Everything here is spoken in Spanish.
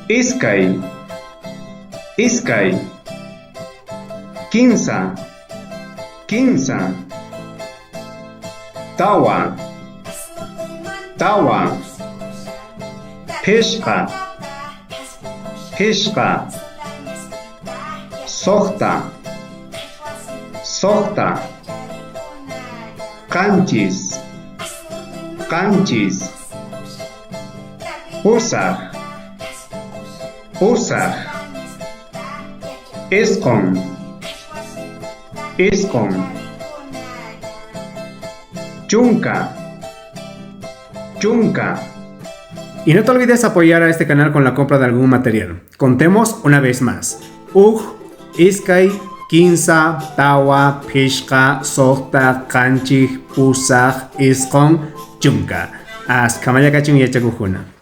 Iskay, Kinsa, Tawa, Pishqa, Soqta, Qanchis, Pusaq, Isqun, Chunka. Y no te olvides apoyar a este canal con la compra de algún material. Contemos una vez más. Iskay, Kinsa, Tawa, Pishqa, Soqta, Qanchis, Pusaq, Isqun, Chunka. As kamaya kachun yachakujuna.